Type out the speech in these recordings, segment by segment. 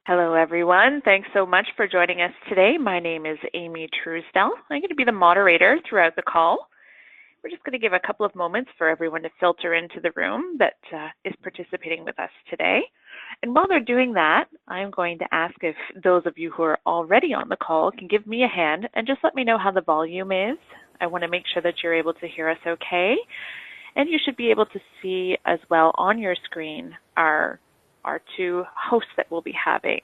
Hello, everyone. Thanks so much for joining us today. My name is Amy Truesdell. I'm going to be the moderator throughout the call. We're just going to give a couple of moments for everyone to filter into the room that is participating with us today. And while they're doing that, I'm going to ask if those of you who are already on the call can give me a hand and just let me know how the volume is. I want to make sure that you're able to hear us okay. And you should be able to see as well on your screen our two hosts that we'll be having.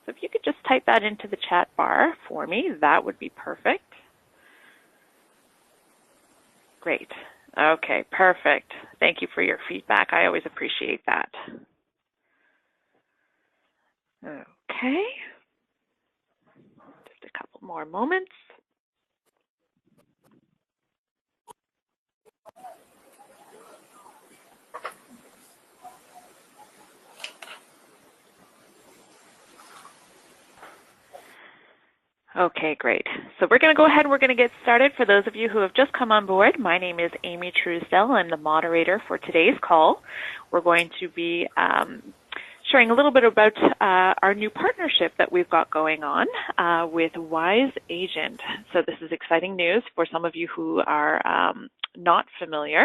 So if you could just type that into the chat bar for me, that would be perfect. Great. Okay, perfect. Thank you for your feedback. I always appreciate that. Okay. Just a couple more moments. Okay, great. So we're going to go ahead and we're going to get started. For those of you who have just come on board, my name is Amy Truesdell. I'm the moderator for today's call. We're going to be sharing a little bit about our new partnership that we've got going on with Wise Agent. So this is exciting news for some of you who are not familiar,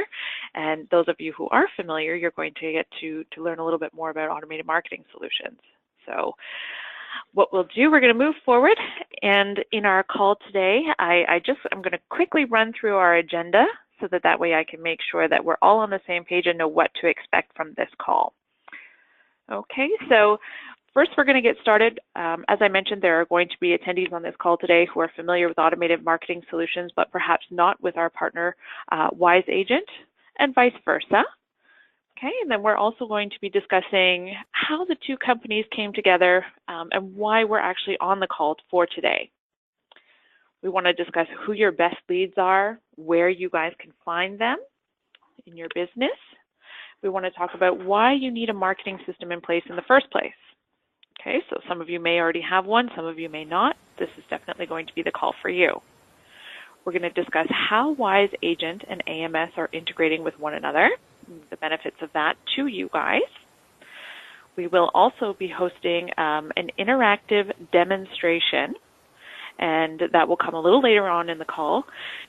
and those of you who are familiar, you're going to get to learn a little bit more about automated marketing solutions. So what we'll do, we're going to move forward, and in our call today, I'm going to quickly run through our agenda so that way I can make sure that we're all on the same page and know what to expect from this call. Okay, so first we're going to get started. As I mentioned, there are going to be attendees on this call today who are familiar with automated marketing solutions, but perhaps not with our partner, Wise Agent, and vice versa. Okay, and then we're also going to be discussing how the two companies came together and why we're actually on the call for today. We want to discuss who your best leads are, where you guys can find them in your business. We want to talk about why you need a marketing system in place in the first place. Okay, so some of you may already have one, some of you may not. This is definitely going to be the call for you. We're going to discuss how Wise Agent and AMS are integrating with one another, the benefits of that to you guys. We will also be hosting an interactive demonstration, and that will come a little later on in the call.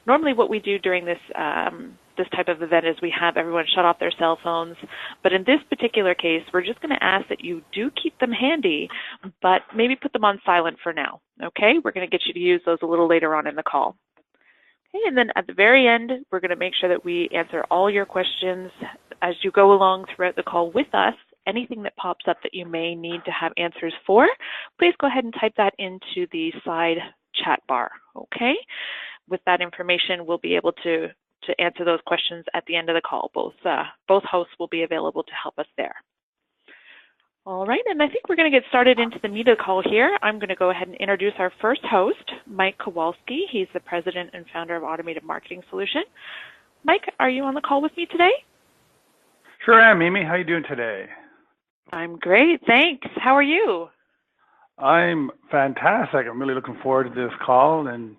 Normally what we do during this type of event is we have everyone shut off their cell phones, but in this particular case, we're just going to ask that you do keep them handy, but maybe put them on silent for now, okay? We're going to get you to use those a little later on in the call. Okay, and then at the very end, we're going to make sure that we answer all your questions as you go along throughout the call with us. Anything that pops up that you may need to have answers for, please go ahead and type that into the side chat bar, okay? With that information, we'll be able to answer those questions at the end of the call. Both hosts will be available to help us there. All right, and I think we're going to get started into the meat of the call here. I'm going to go ahead and introduce our first host, Mike Kowalski. He's the president and founder of Automated Marketing Solution. Mike, are you on the call with me today? Sure am, Amy. How are you doing today? I'm great, thanks. How are you? I'm fantastic. I'm really looking forward to this call, and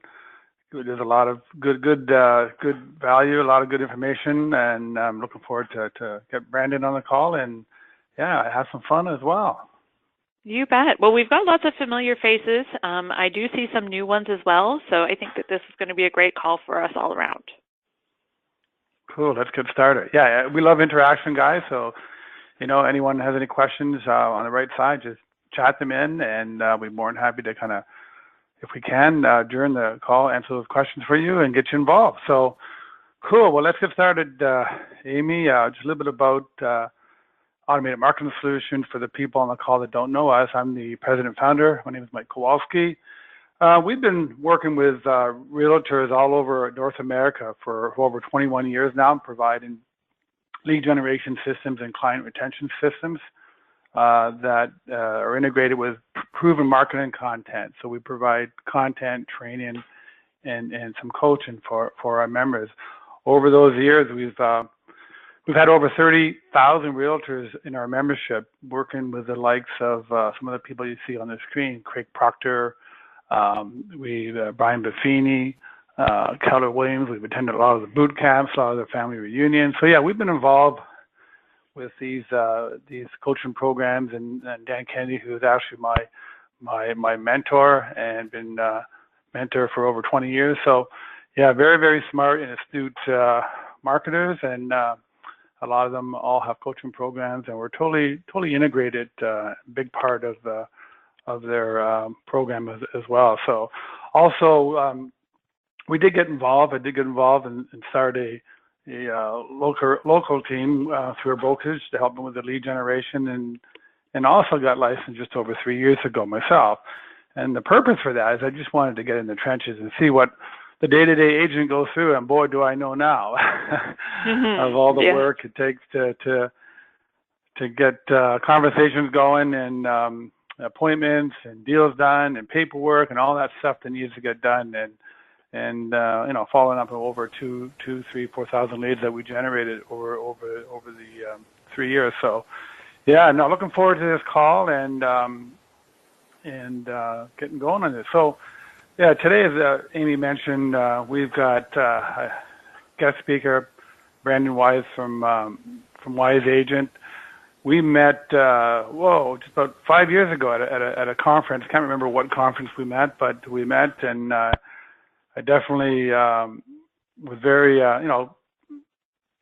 there's a lot of good value, a lot of good information, and I'm looking forward to get Brandon on the call and yeah, have some fun as well. You bet. Well, we've got lots of familiar faces. I do see some new ones as well, so I think that this is going to be a great call for us all around. Cool. Let's get started. Yeah, we love interaction, guys. So, anyone has any questions on the right side, just chat them in, and we'll be more than happy to kind of, if we can, during the call, answer those questions for you and get you involved. So, cool. Well, let's get started, Amy. Just a little bit about Automated Marketing Solution for the people on the call that don't know us. I'm the president and founder. My name is Mike Kowalski. We've been working with realtors all over North America for over 21 years now, providing lead generation systems and client retention systems that are integrated with proven marketing content. So we provide content, training, and some coaching for our members. Over those years, we've had over 30,000 realtors in our membership, working with the likes of some of the people you see on the screen: Craig Proctor, Brian Buffini, Keller Williams. We've attended a lot of the boot camps, a lot of the family reunions. So yeah, we've been involved with these coaching programs, and Dan Kennedy, who is actually my mentor and been mentor for over 20 years. So yeah, very, very smart and astute marketers, and a lot of them all have coaching programs, and we're totally integrated, big part of their program as well. So also we did get involved. I did get involved and start a local team through a brokerage to help them with the lead generation, and also got licensed just over 3 years ago myself. And the purpose for that is I just wanted to get in the trenches and see what the day-to-day agent goes through, and boy, do I know now of all the work it takes to get conversations going, and appointments and deals done and paperwork and all that stuff that needs to get done, and following up on over 4,000 leads that we generated over the 3 years. So yeah, no, looking forward to this call and getting going on this. So yeah, today, as Amy mentioned, we've got a guest speaker, Brandon Wise from Wise Agent. We met, just about 5 years ago at a conference. Can't remember what conference we met, but we met, and I definitely was very,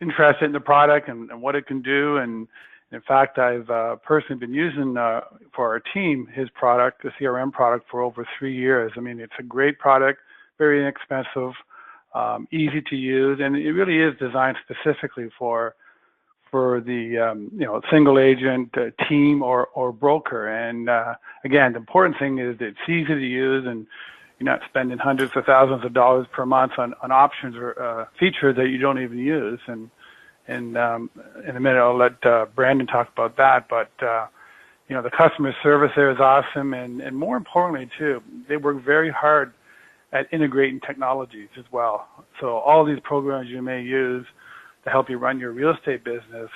interested in the product and what it can do. And in fact, I've personally been using for our team his product, the CRM product, for over 3 years. I mean, it's a great product, very inexpensive, easy to use, and it really is designed specifically for the single agent team or broker. And again, the important thing is that it's easy to use, and you're not spending hundreds of thousands of dollars per month on options or features that you don't even use. And in a minute, I'll let Brandon talk about that. But the customer service there is awesome, and more importantly too, they work very hard at integrating technologies as well. So all these programs you may use to help you run your real estate business,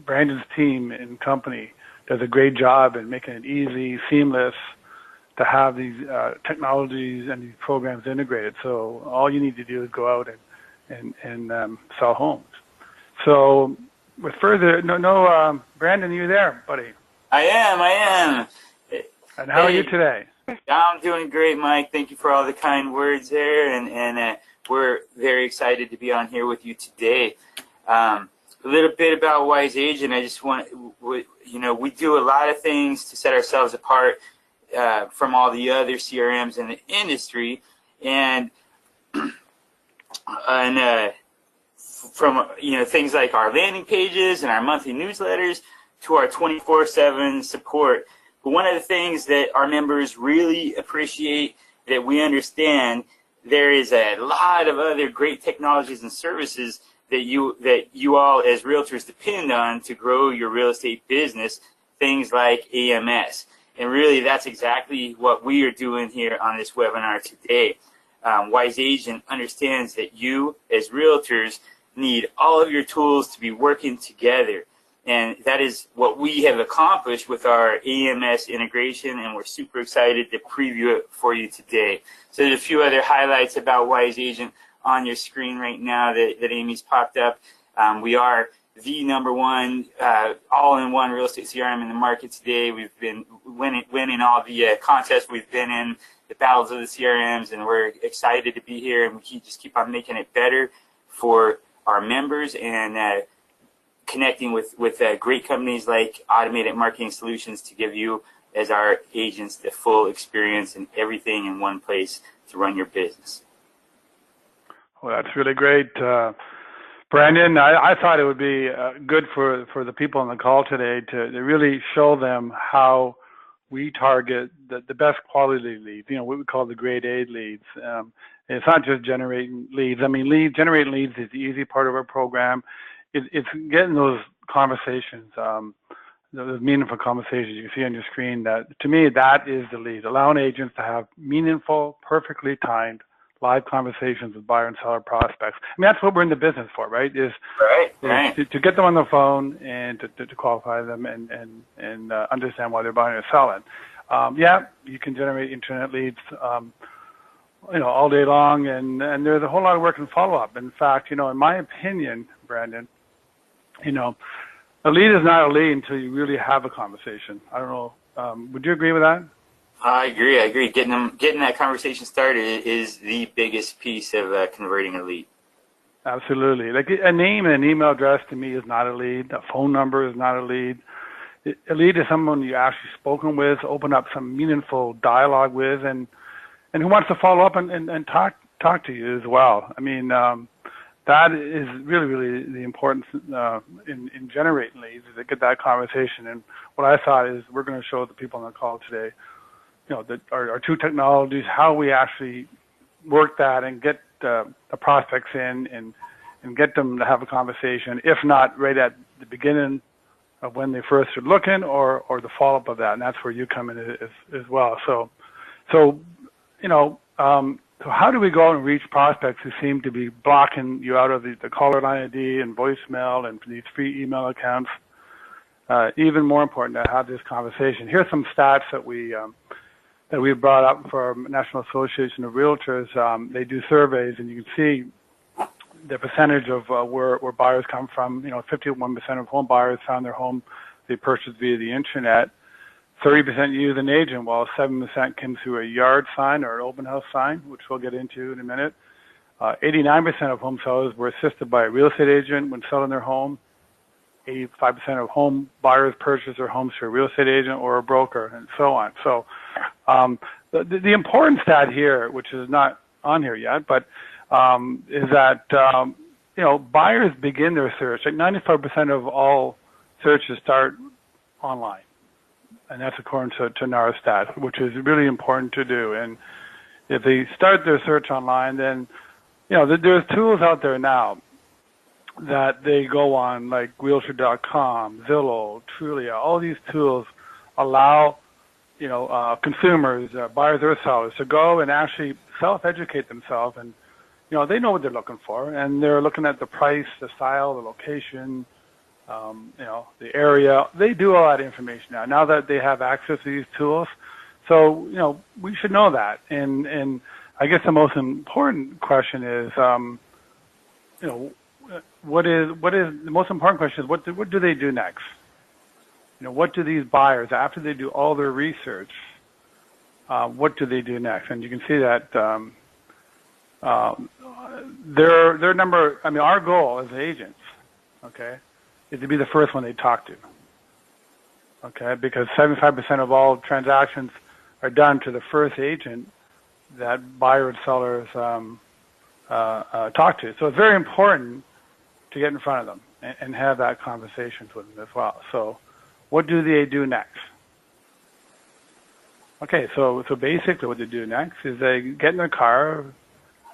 Brandon's team and company does a great job in making it easy, seamless to have these technologies and these programs integrated. So all you need to do is go out and sell homes. So with further, Brandon, are you there, buddy? I am. And how are you today? I'm doing great, Mike. Thank you for all the kind words there, and we're very excited to be on here with you today. A little bit about Wise Agent. I just we do a lot of things to set ourselves apart from all the other CRMs in the industry, and from things like our landing pages and our monthly newsletters to our 24/7 support. But one of the things that our members really appreciate, that we understand, there is a lot of other great technologies and services that you all as realtors depend on to grow your real estate business, things like AMS. And really, that's exactly what we are doing here on this webinar today. Wise Agent understands that you as realtors need all of your tools to be working together. And that is what we have accomplished with our AMS integration, and we're super excited to preview it for you today. So there's a few other highlights about Wise Agent on your screen right now that Amy's popped up. We are the #1 all-in-one real estate CRM in the market today. We've been winning all the contests we've been in, the battles of the CRMs, and we're excited to be here, and we just keep on making it better for our members and connecting with great companies like Automated Marketing Solutions to give you, as our agents, the full experience and everything in one place to run your business. Well, that's really great. Brandon, I thought it would be good for the people on the call today to really show them how we target the best quality leads, what we call the grade A leads. It's not just generating leads. I mean, generating leads is the easy part of our program. It's getting those conversations, those meaningful conversations you see on your screen. That, to me, that is the lead. Allowing agents to have meaningful, perfectly timed live conversations with buyer and seller prospects. I mean, that's what we're in the business for, right? Is to get them on the phone and to qualify them and understand why they're buying or selling. Yeah, you can generate internet leads, all day long, and there's a whole lot of work in follow-up. In fact, in my opinion, Brandon, A lead is not a lead until you really have a conversation. I don't know. Would you agree with that? I agree. Getting that conversation started is the biggest piece of converting a lead. Absolutely. Like a name and an email address to me is not a lead. A phone number is not a lead. A lead is someone you actually spoken with, open up some meaningful dialogue with, and who wants to follow up and talk to you as well. I mean, that is really the importance in generating leads, is to get that conversation. And what I thought is we're going to show the people on the call today, that our two technologies, how we actually work that and get the prospects in and get them to have a conversation, if not right at the beginning of when they first are looking, or the follow-up of that, and that's where you come in as well. So how do we go and reach prospects who seem to be blocking you out of the caller line ID and voicemail and these free email accounts? Even more important to have this conversation. Here's some stats that we brought up for our National Association of Realtors. They do surveys, and you can see the percentage of where buyers come from. 51% of home buyers found their home they purchased via the internet. 30% use an agent, while 7% came through a yard sign or an open house sign, which we'll get into in a minute. 89% of home sellers were assisted by a real estate agent when selling their home. 85% of home buyers purchase their homes through a real estate agent or a broker, and so on. So the important stat here, which is not on here yet, but is that buyers begin their search. Like 95% of all searches start online, and that's according to NAR stat, which is really important to do. And if they start their search online, then there's tools out there now that they go on, like Realtor.com, Zillow, Trulia. All these tools allow consumers, buyers or sellers, to go and actually self-educate themselves, and they know what they're looking for, and they're looking at the price, the style, the location, the area. They do all that information now that they have access to these tools. So we should know that. And I guess the most important question is, what is the most important question is what do they do next? What do these buyers, after they do all their research, what do they do next? And you can see that their number. I mean, our goal as agents, is to be the first one they talk to. Because 75% of all transactions are done to the first agent that buyer and sellers talk to. So it's very important to get in front of them and have that conversation with them as well. So what do they do next? Okay, so basically what they do next is they get in their car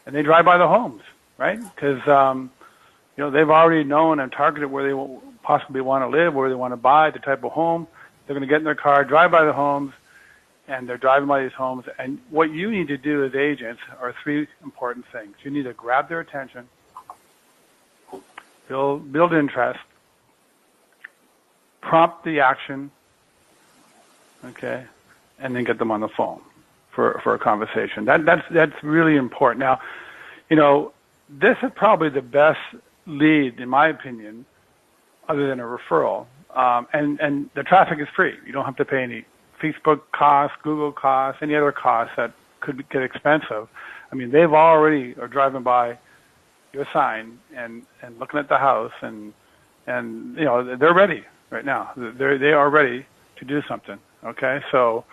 and they drive by the homes, right? Because they've already known and targeted where they possibly want to live, where they want to buy, the type of home. They're going to get in their car, drive by the homes, and they're driving by these homes. And what you need to do as agents are three important things. You need to grab their attention, build interest, prompt the action, and then get them on the phone for a conversation. That's really important. Now, this is probably the best lead, in my opinion, other than a referral. And the traffic is free. You don't have to pay any Facebook costs, Google costs, any other costs that could get expensive. I mean, they've already are driving by your sign and looking at the house, and they're ready right now. They are ready to do something. So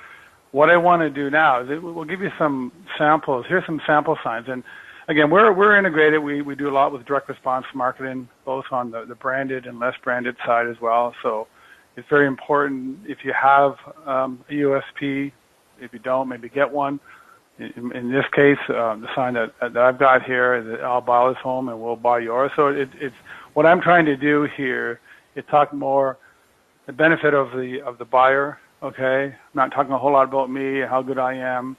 what I want to do now is we'll give you some samples. Here's some sample signs. And again, we're integrated. We do a lot with direct response marketing, both on the branded and less branded side as well. So it's very important if you have a USP. If you don't, maybe get one. In this case, the sign that I've got here is that I'll buy this home and we'll buy yours. So it's what I'm trying to do here is talk more the benefit of the buyer. I'm not talking a whole lot about me, how good I am.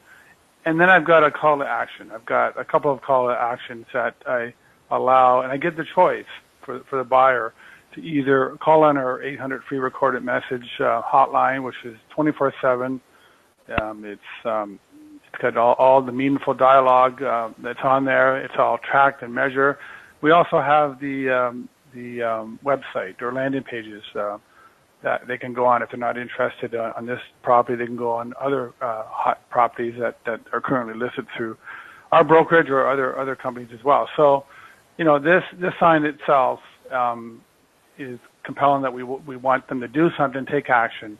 And then I've got a call to action. I've got a couple of call to actions that I allow, and I give the choice for the buyer to either call on our 800 free recorded message hotline, which is 24/7. It's got all the meaningful dialogue that's on there. It's all tracked and measured. We also have the website or landing pages that they can go on. If they're not interested on this property, they can go on other hot properties that are currently listed through our brokerage or other companies as well. So, this sign itself is compelling that we want them to do something, take action.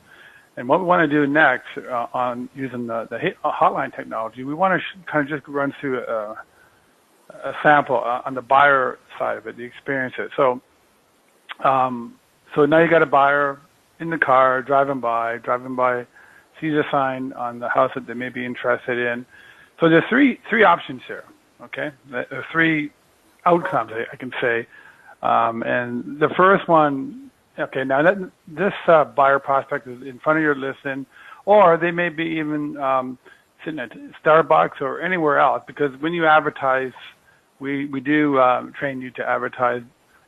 And what we want to do next on using the hotline technology, we want to kind of just run through a sample on the buyer side of it, the experience it. So now you got a buyer in the car, driving by, sees a sign on the house that they may be interested in. So there's three options here, okay? There are three outcomes, I can say. And the first one, okay, now this buyer prospect is in front of your listing, or they may be even sitting at Starbucks or anywhere else, because when you advertise, we do train you to advertise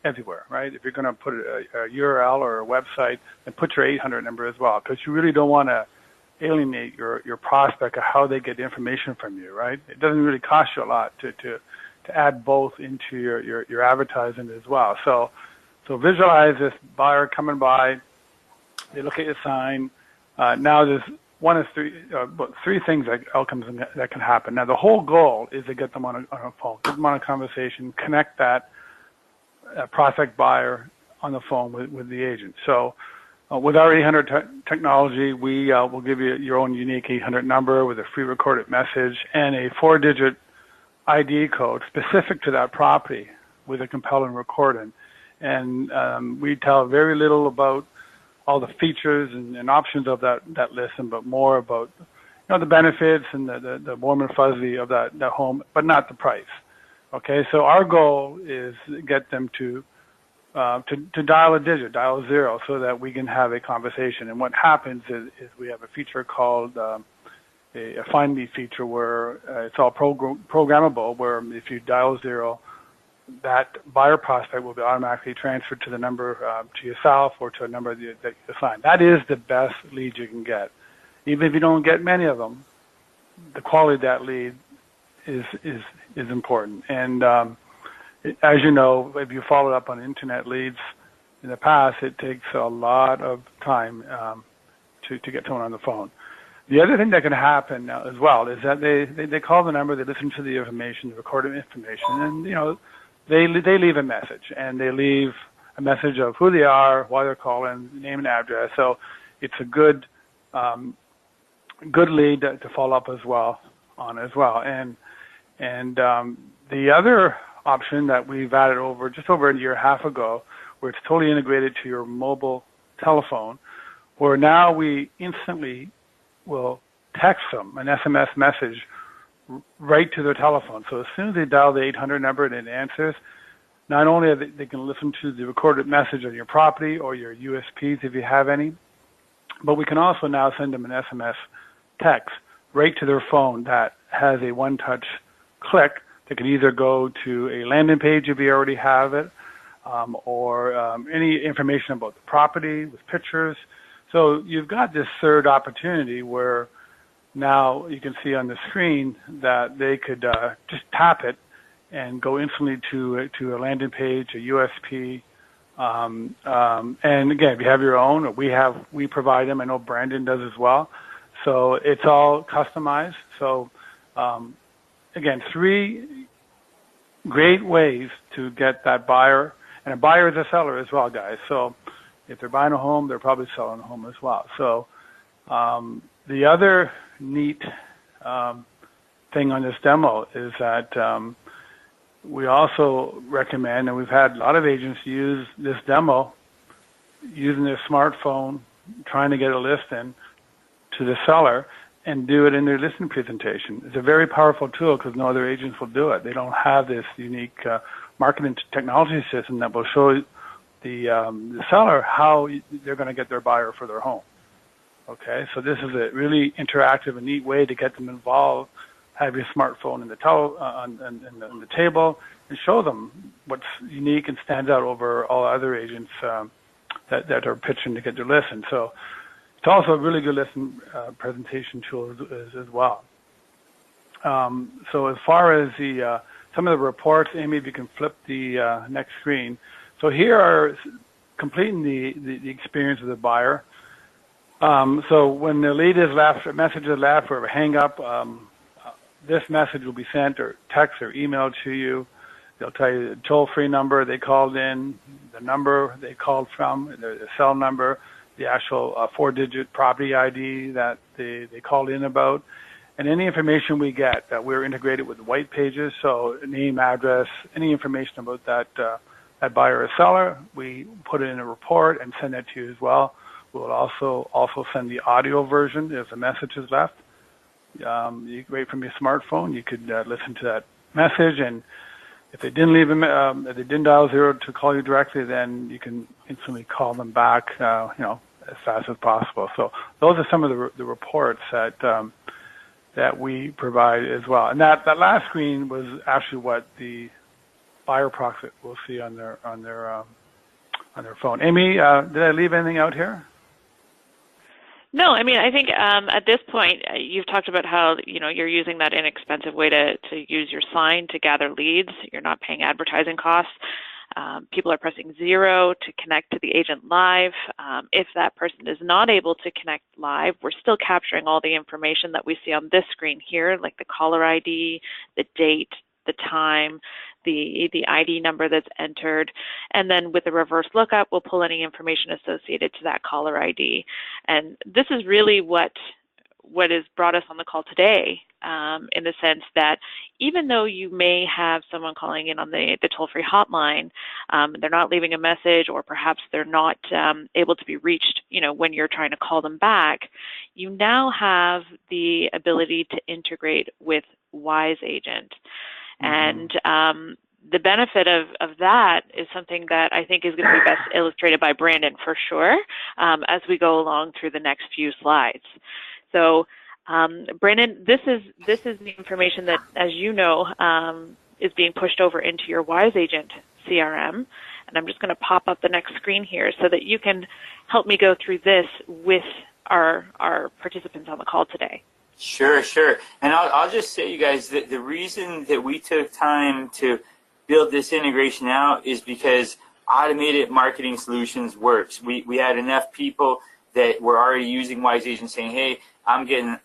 everywhere, right? If you're going to put a URL or a website, then put your 800 number as well, because you really don't want to alienate your prospect of how they get information from you, right? It doesn't really cost you a lot to add both into your advertising as well. So visualize this buyer coming by, they look at your sign. Now there's three things, outcomes that can happen. Now the whole goal is to get them on a phone, get them on a conversation, connect that prospect buyer on the phone with the agent. So with our 800 technology, we will give you your own unique 800 number with a free recorded message and a 4-digit ID code specific to that property with a compelling recording. And we tell very little about all the features and options of that listing, but more about the benefits and the warm and fuzzy of that home, but not the price. Okay, so our goal is to get them to dial a digit, dial 0, so that we can have a conversation. And what happens is we have a feature called a Find Me feature, where it's all programmable, where if you dial 0, that buyer prospect will be automatically transferred to the number to yourself or to a number that you assign. That is the best lead you can get. Even if you don't get many of them, the quality of that lead is important. And as you know, if you followed up on internet leads in the past, it takes a lot of time to get someone on the phone. The other thing that can happen now as well is that they call the number, they listen to the information, the recorded information, and they leave a message, and they leave a message of who they are, why they're calling, name and address. So it's a good lead to follow up as well. And the other option that we've added just over a year and a half ago, where it's totally integrated to your mobile telephone, where now we instantly will text them an SMS message right to their telephone. So as soon as they dial the 800 number and it answers, not only are they can listen to the recorded message on your property or your USPs if you have any, but we can also now send them an SMS text right to their phone that has a one-touch click that can either go to a landing page if you already have it, or any information about the property with pictures. So you've got this third opportunity where now you can see on the screen that they could just tap it and go instantly to a landing page, a USP. And again, if you have your own, or we provide them. I know Brandon does as well. So it's all customized. So again, 3 great ways to get that buyer, and a buyer is a seller as well, guys. So if they're buying a home, they're probably selling a home as well. So the other neat thing on this demo is that we also recommend, and we've had a lot of agents use this demo using their smartphone, trying to get a listing to the seller and do it in their listing presentation. It's a very powerful tool because no other agents will do it. They don't have this unique marketing technology system that will show the seller how they're going to get their buyer for their home. Okay, so this is a really interactive and neat way to get them involved. Have your smartphone in the on the table and show them what's unique and stands out over all other agents that are pitching to get their listing. So it's also a really good listing presentation tool as well. So as far as some of the reports, Amy, if you can flip the next screen. So here are completing the experience of the buyer. So when the lead is left, a message is left, or a hang up, this message will be sent or text or emailed to you. They'll tell you the toll-free number they called in, the number they called from, the cell number, the actual 4-digit property ID that they called in about, and any information we get. That we're integrated with white pages, so name, address, any information about that buyer or seller, we put it in a report and send that to you as well. We'll also send the audio version if the message is left. Right from your smartphone, you could listen to that message, and if they didn't leave if they didn't dial 0 to call you directly, then you can instantly call them back, as fast as possible. So those are some of the reports that we provide as well. And that last screen was actually what the buyer prospect will see on their phone. Amy, did I leave anything out here? No, I mean, I think at this point, you've talked about how, you're using that inexpensive way to use your sign to gather leads. You're not paying advertising costs. People are pressing 0 to connect to the agent live. If that person is not able to connect live, we're still capturing all the information that we see on this screen here, like the caller ID, the date, the time, the ID number that's entered, and then with the reverse lookup, we'll pull any information associated to that caller ID. And this is really what has brought us on the call today, in the sense that even though you may have someone calling in on the toll-free hotline, they're not leaving a message, or perhaps they're not able to be reached, when you're trying to call them back, you now have the ability to integrate with Wise Agent. And the benefit of that is something that I think is going to be best illustrated by Brandon for sure, as we go along through the next few slides. So, Brandon, this is the information that, as you know, is being pushed over into your Wise Agent CRM. And I'm just going to pop up the next screen here so that you can help me go through this with our participants on the call today. Sure. And I'll just say, you guys, that the reason that we took time to build this integration out is because automated marketing solutions works. We had enough people that were already using Wise Agent saying, hey, I'm getting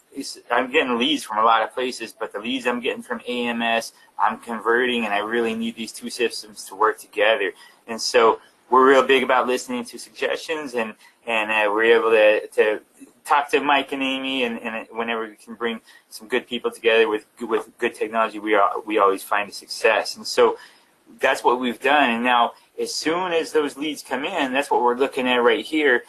leads from a lot of places, but the leads I'm getting from AMS, I'm converting, and I really need these two systems to work together. And so we're real big about listening to suggestions, and we're able to talk to Mike and Amy, and whenever we can bring some good people together with good technology, we always find a success. And so that's what we've done. And now, as soon as those leads come in, that's what we're looking at right here.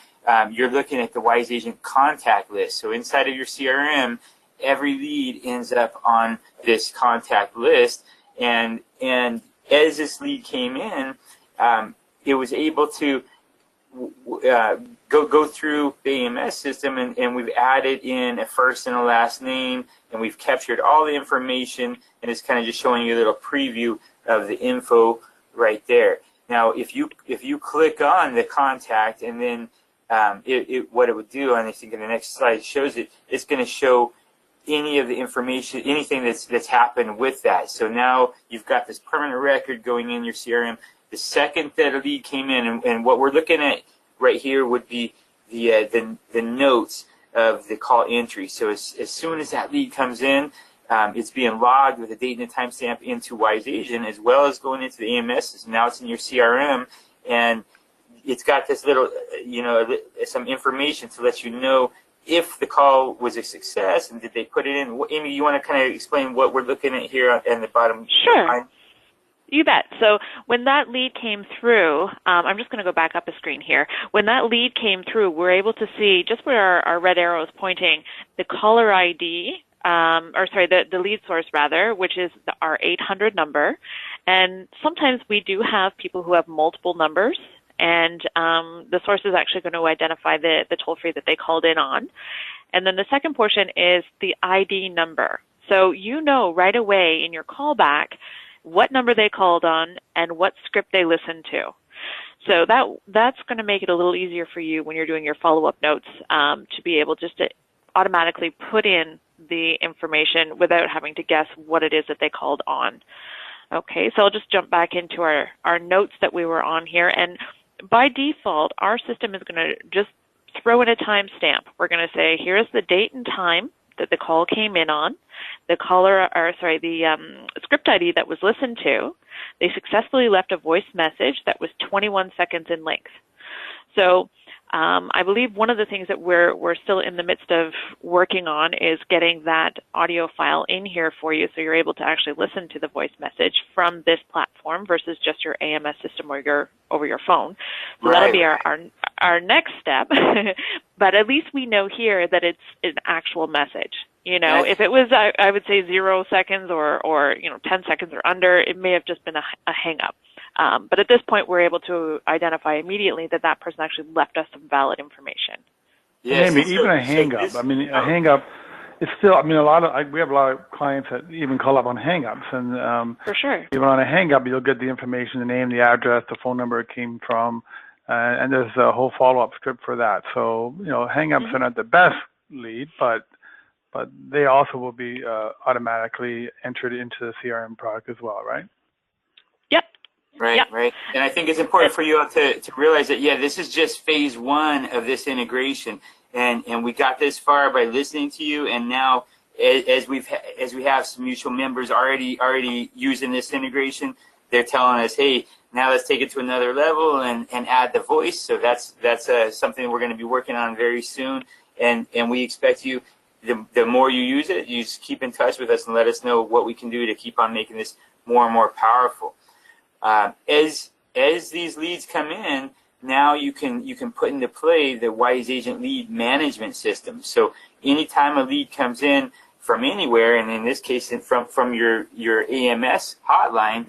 You're looking at the Wise Agent contact list. So inside of your CRM, every lead ends up on this contact list. And as this lead came in, it was able to go through the AMS system, and we've added in a first and a last name, and we've captured all the information, and it's kind of just showing you a little preview of the info right there. Now, if you click on the contact, and then what it would do, and I think in the next slide shows it, it's going to show any of the information, anything that's happened with that. So now you've got this permanent record going in your CRM. The second that a lead came in, and what we're looking at right here would be the notes of the call entry. So as soon as that lead comes in, it's being logged with a date and a timestamp into Wise Agent, as well as going into the AMS. Now it's in your CRM, and it's got this little, some information to let you know if the call was a success and did they put it in. Amy, you want to kind of explain what we're looking at here in the bottom? Sure. line? You bet. So when that lead came through, I'm just going to go back up a screen here. When that lead came through, we're able to see just where our red arrow is pointing, the caller ID, the lead source rather, which is our 800 number. And sometimes we do have people who have multiple numbers, and the source is actually going to identify the toll-free that they called in on. And then the second portion is the ID number. So you know right away in your callback what number they called on and what script they listened to. So that's going to make it a little easier for you when you're doing your follow-up notes, to be able just to automatically put in the information without having to guess what it is that they called on. Okay, so I'll just jump back into our notes that we were on here. And by default, our system is going to just throw in a timestamp. We're going to say, here's the date and time that the call came in on, the script ID that was listened to. They successfully left a voice message that was 21 seconds in length. So I believe one of the things that we're still in the midst of working on is getting that audio file in here for you, so you're able to actually listen to the voice message from this platform versus just your AMS system or over your phone. So that'll be our next step. But at least we know here that it's an actual message. You know, if it was, I would say 0 seconds or 10 seconds or under, it may have just been a hang-up. But at this point, we're able to identify immediately that that person actually left us some valid information. Yes, maybe even a hang-up. I mean, a hang-up is still, I mean, we have a lot of clients that even call up on hang-ups. And for sure. Even on a hang-up, you'll get the information, the name, the address, the phone number it came from, and there's a whole follow-up script for that. So, hang-ups are not the best lead, but they also will be automatically entered into the CRM product as well, right? Yep. Right. And I think it's important for you all to realize that, this is just phase one of this integration. And we got this far by listening to you, and now as we have some mutual members already using this integration, they're telling us, hey, now let's take it to another level and add the voice. So that's something we're going to be working on very soon. And we expect you, the more you use it, you just keep in touch with us and let us know what we can do to keep on making this more and more powerful. As these leads come in, now you can put into play the Wise Agent lead management system. So anytime a lead comes in from anywhere, and in this case from your AMS hotline,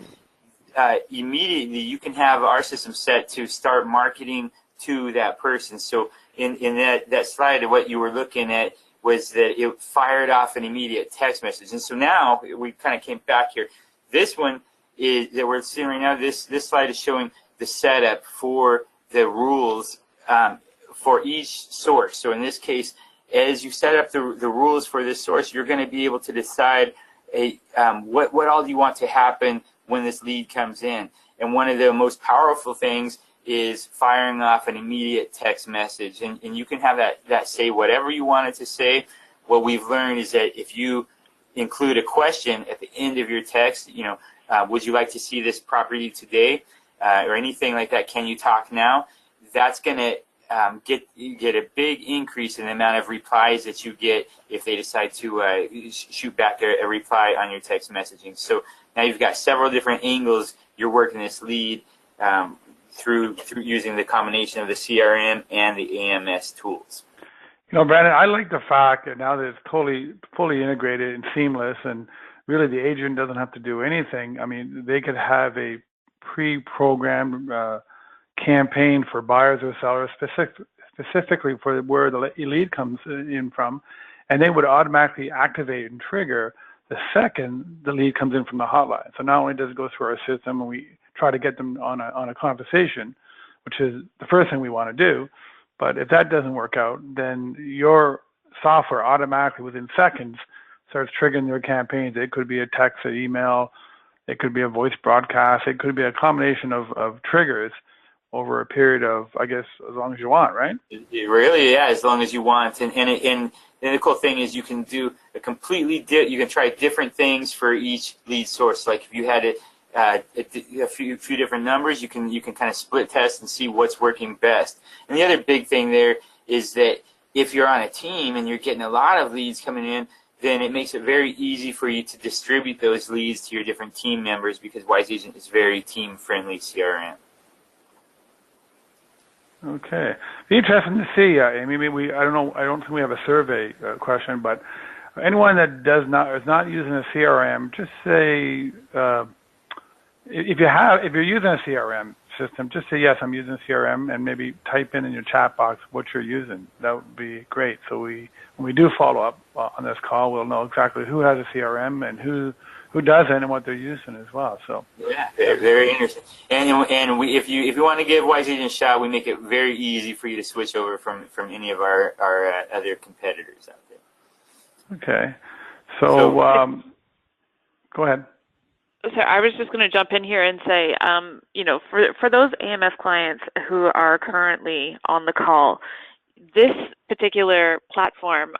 immediately you can have our system set to start marketing to that person. So in that slide, what you were looking at was that it fired off an immediate text message. And so now we kind of came back here. This one that we're seeing right now, this slide is showing the setup for the rules for each source. So in this case, as you set up the rules for this source, you're going to be able to decide what all do you want to happen when this lead comes in. And one of the most powerful things is firing off an immediate text message. And you can have that say whatever you want it to say. What we've learned is that if you include a question at the end of your text, would you like to see this property today, or anything like that? Can you talk now? That's going to get a big increase in the amount of replies that you get if they decide to shoot back a reply on your text messaging. So now you've got several different angles you're working this lead through using the combination of the CRM and the AMS tools. Brandon, I like the fact that now that it's totally fully integrated and seamless, and really the agent doesn't have to do anything. I mean, they could have a pre-programmed campaign for buyers or sellers specifically for where the lead comes in from, and they would automatically activate and trigger the second the lead comes in from the hotline. So not only does it go through our system and we try to get them on a conversation, which is the first thing we want to do, but if that doesn't work out, then your software automatically within seconds starts triggering their campaigns. It could be a text, an email, it could be a voice broadcast, it could be a combination of triggers over a period of, I guess, as long as you want, right? It really, as long as you want. And the cool thing is you can do a you can try different things for each lead source. Like if you had a few different numbers, you can kind of split test and see what's working best. And the other big thing there is that if you're on a team and you're getting a lot of leads coming in, then it makes it very easy for you to distribute those leads to your different team members, because Wise Agent is very team-friendly CRM. Okay, be interesting to see. Amy, I don't think we have a survey question, but anyone that is not using a CRM, just say if you're using a CRM system, just say yes, I'm using a CRM, and maybe type in your chat box what you're using. That would be great. So when we do follow up on this call, we'll know exactly who has a CRM and who doesn't and what they're using as well. So yeah, very interesting. And if you want to give Wise Agent a shot, we make it very easy for you to switch over from any of our other competitors out there. Okay, so go ahead. So I was just going to jump in here and say, for those AMS clients who are currently on the call, this particular platform,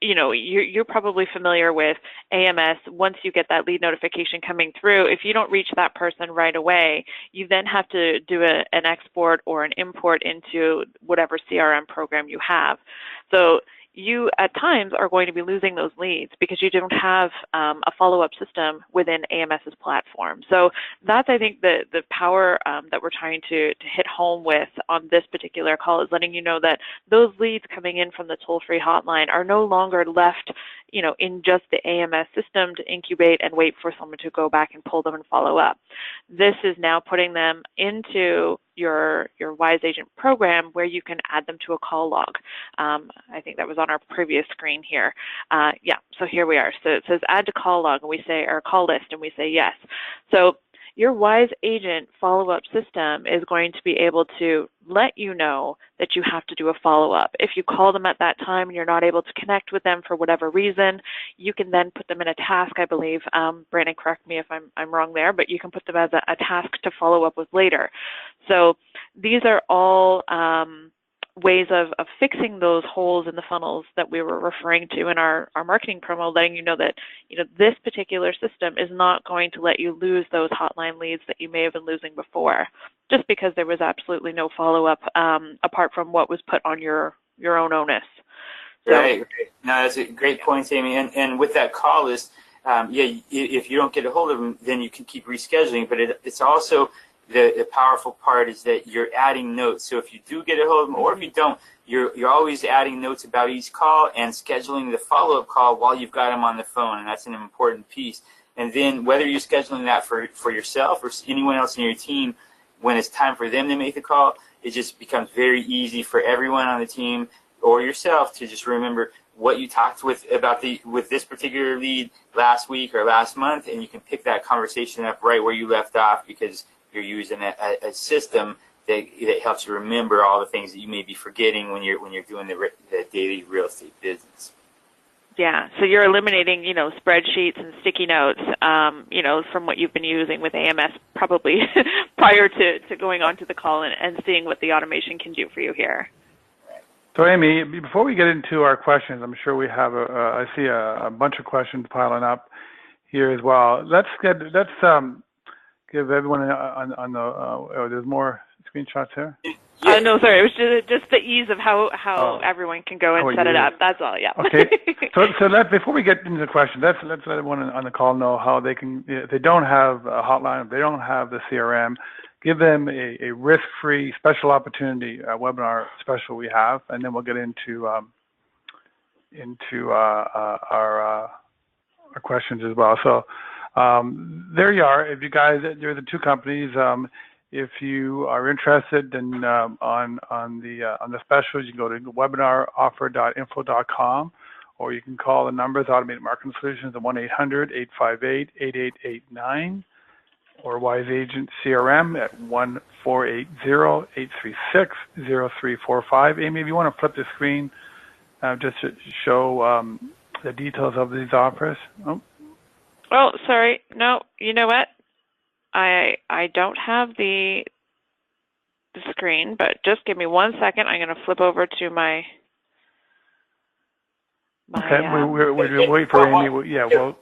you're probably familiar with AMS. Once you get that lead notification coming through, if you don't reach that person right away, you then have to do an export or an import into whatever CRM program you have. So you at times are going to be losing those leads because you don't have a follow-up system within AMS's platform. So that's, I think, the power that we're trying to hit home with on this particular call, is letting you know that those leads coming in from the toll-free hotline are no longer left in just the AMS system to incubate and wait for someone to go back and pull them and follow up. This is now putting them into your Wise Agent program where you can add them to a call log. I think that was on our previous screen here. So here we are. So it says add to call log, and we say, or call list, and we say yes. So your Wise Agent follow-up system is going to be able to let you know that you have to do a follow-up. If you call them at that time and you're not able to connect with them for whatever reason, you can then put them in a task, I believe. Brandon, correct me if I'm wrong there, but you can put them as a task to follow up with later. So these are all ways of fixing those holes in the funnels that we were referring to in our marketing promo, letting you know that this particular system is not going to let you lose those hotline leads that you may have been losing before, just because there was absolutely no follow-up apart from what was put on your own onus. So, right. No, that's a great point, Amy. And with that call list, if you don't get a hold of them, then you can keep rescheduling. But it's also the powerful part is that you're adding notes. So if you do get a hold of them, or if you don't, you're always adding notes about each call and scheduling the follow-up call while you've got them on the phone, and that's an important piece. And then whether you're scheduling that for yourself or anyone else in your team, when it's time for them to make the call, it just becomes very easy for everyone on the team or yourself to just remember what you talked with this particular lead last week or last month, and you can pick that conversation up right where you left off because you're using a system that helps you remember all the things that you may be forgetting when you're doing the daily real estate business. Yeah, so you're eliminating, spreadsheets and sticky notes, from what you've been using with AMS probably prior to going on to the call and seeing what the automation can do for you here. So, Amy, before we get into our questions, I'm sure we have I see a bunch of questions piling up here as well. Let's give everyone on the there's more screenshots here. No, sorry, it was just the ease of how everyone can go and set it up. That's all. Yeah. Okay. So before we get into the question, let's let everyone on the call know how they can, if they don't have a hotline, if they don't have the CRM, give them a risk-free special opportunity webinar special we have, and then we'll get into our questions as well. So there you are. If you guys, there are the two companies. If you are interested in on the specials, you can go to webinaroffer.info.com, or you can call the numbers, Automated Marketing Solutions, at 1-800-858-8889, or Wise Agent CRM at 1-480-836-0345. Amy, if you want to flip the screen just to show the details of these offers. Oh, sorry. No, you know what? I don't have the screen, but just give me 1 second. I'm going to flip over to my okay, we're waiting for Amy. Well,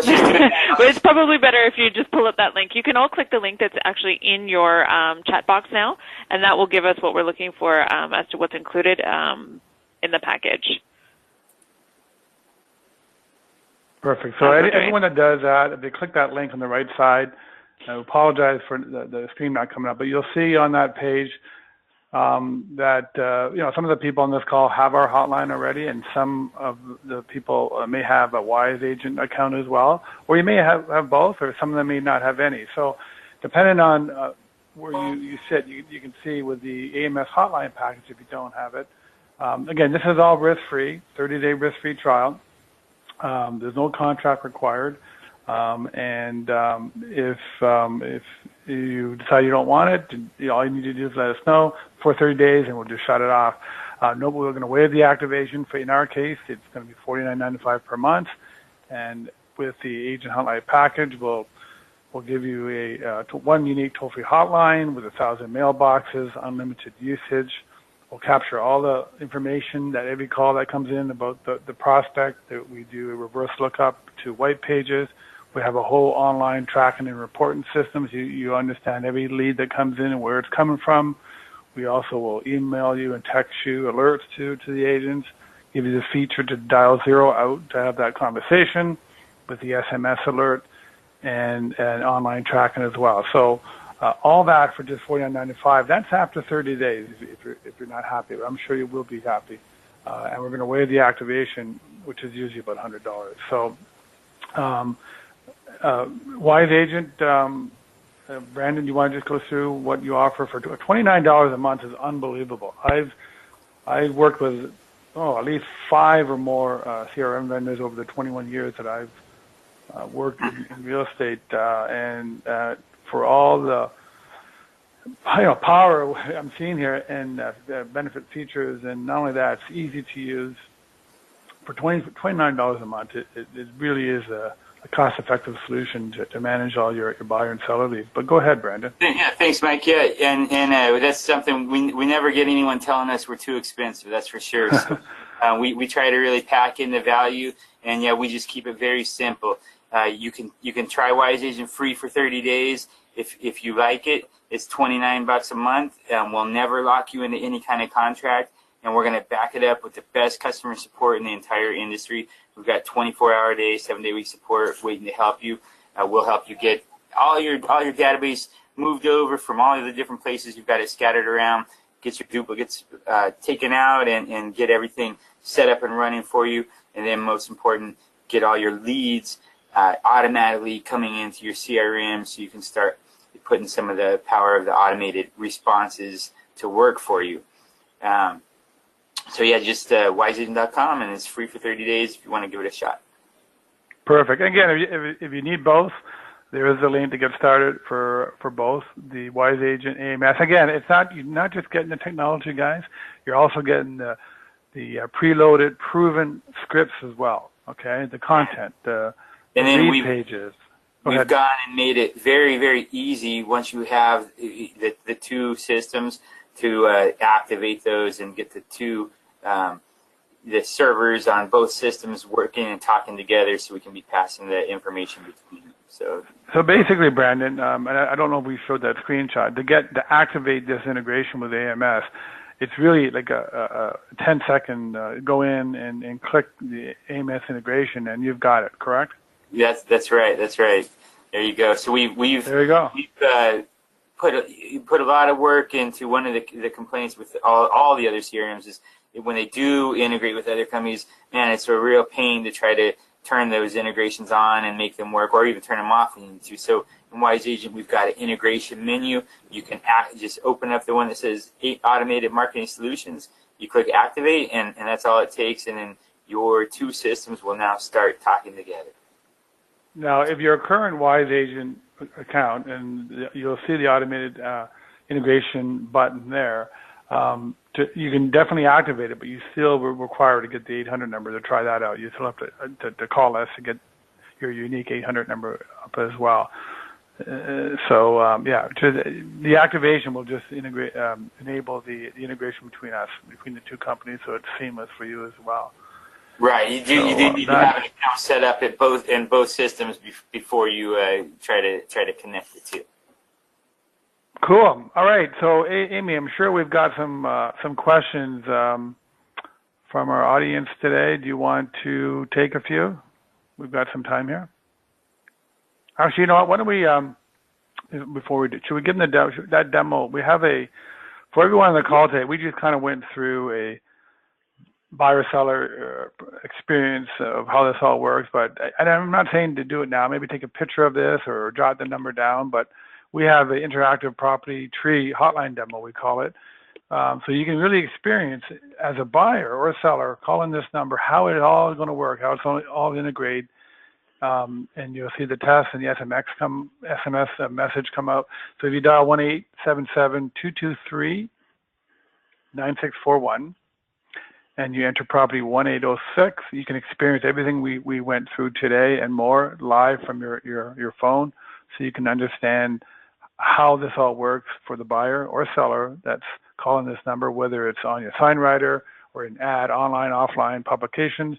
it's probably better if you just pull up that link. You can all click the link that's actually in your chat box now, and that will give us what we're looking for as to what's included in the package. Perfect. So anyone that does that, if they click that link on the right side, I apologize for the screen not coming up, but you'll see on that page that some of the people on this call have our hotline already, and some of the people may have a Wise Agent account as well, or you may have both, or some of them may not have any. So depending on where you sit, you can see with the AMS Hotline package if you don't have it. Again, this is all risk-free, 30-day risk-free trial. There's no contract required. And if you decide you don't want it, all you need to do is let us know for 30 days, and we'll just shut it off. No, we're going to waive the activation. In our case, it's going to be $49.95 per month, and with the Agent Hotline package, we'll give you a one unique toll-free hotline with 1,000 mailboxes, unlimited usage. We'll capture all the information that every call that comes in about the prospect. That we do a reverse lookup to white pages. We have a whole online tracking and reporting system. So you understand every lead that comes in and where it's coming from. We also will email you and text you alerts to the agents, give you the feature to dial 0 out to have that conversation with the SMS alert and online tracking as well. So all that for just $49.95. That's after 30 days if you're not happy. I'm sure you will be happy. And we're going to waive the activation, which is usually about $100. So Wise Agent, Brandon, you want to just go through what you offer for $29 a month is unbelievable. I've worked with at least 5 or more CRM vendors over the 21 years that I've worked in real estate, and for all the power I'm seeing here and benefit features, and not only that, it's easy to use. For $29 a month, it really is a cost-effective solution to manage all your buyer and seller leads. But go ahead, Brandon. Yeah, thanks, Mike. Yeah, and that's something we never get anyone telling us we're too expensive. That's for sure. So we try to really pack in the value, and yeah, we just keep it very simple. You can try Wise Agent free for 30 days if you like it. It's $29 a month. We'll never lock you into any kind of contract, and we're going to back it up with the best customer support in the entire industry. We've got 24-hour day, 7-day-week support waiting to help you. We'll help you get all your database moved over from all of the different places you've got it scattered around, get your duplicates taken out, and get everything set up and running for you. And then most important, get all your leads automatically coming into your CRM so you can start putting some of the power of the automated responses to work for you. So yeah, just wiseagent.com, and it's free for 30 days if you want to give it a shot. Perfect. Again, if you need both, there is a link to get started for both the Wise Agent AMS. Again, you're not just getting the technology, guys. You're also getting the preloaded, proven scripts as well. Okay, the content, the lead pages. We've gone and made it very, very easy once you have the two systems to activate those and get the servers on both systems working and talking together, so we can be passing the information between them. So basically, Brandon, and I don't know if we showed that screenshot, to activate this integration with AMS, it's really like a 10-second go in and click the AMS integration, and you've got it, correct? That's right. There you go. So we've put a lot of work into one of the complaints with all the other CRMs is when they do integrate with other companies, man, it's a real pain to try to turn those integrations on and make them work, or even turn them off when you need to. So in Wise Agent, we've got an integration menu. You can just open up the one that says 8 automated marketing solutions. You click activate, and that's all it takes, and then your two systems will now start talking together. Now, if you're a current Wise Agent account, and you'll see the automated integration button there, you can definitely activate it, but you still were required to get the 800 number to try that out. You still have to call us to get your unique 800 number up as well. The activation will just enable the integration between the two companies, so it's seamless for you as well. Right. You do need to have an account set up in both systems before you try to connect the two. Cool. All right. So, Amy, I'm sure we've got some questions from our audience today. Do you want to take a few? We've got some time here. Actually, you know what? Why don't we, before we do, should we give them that demo? We have for everyone on the call today, we just kind of went through a buyer-seller experience of how this all works. And I'm not saying to do it now. Maybe take a picture of this or jot the number down. But we have an interactive property tree hotline demo, we call it. So you can really experience as a buyer or a seller, calling this number, how it all is going to work, how it's all integrated. And you'll see the test and the SMS message come out. So if you dial 1-877-223-9641, and you enter property 1806, you can experience everything we went through today and more live from your phone, so you can understand how this all works for the buyer or seller that's calling this number, whether it's on your sign writer or an ad, online, offline publications.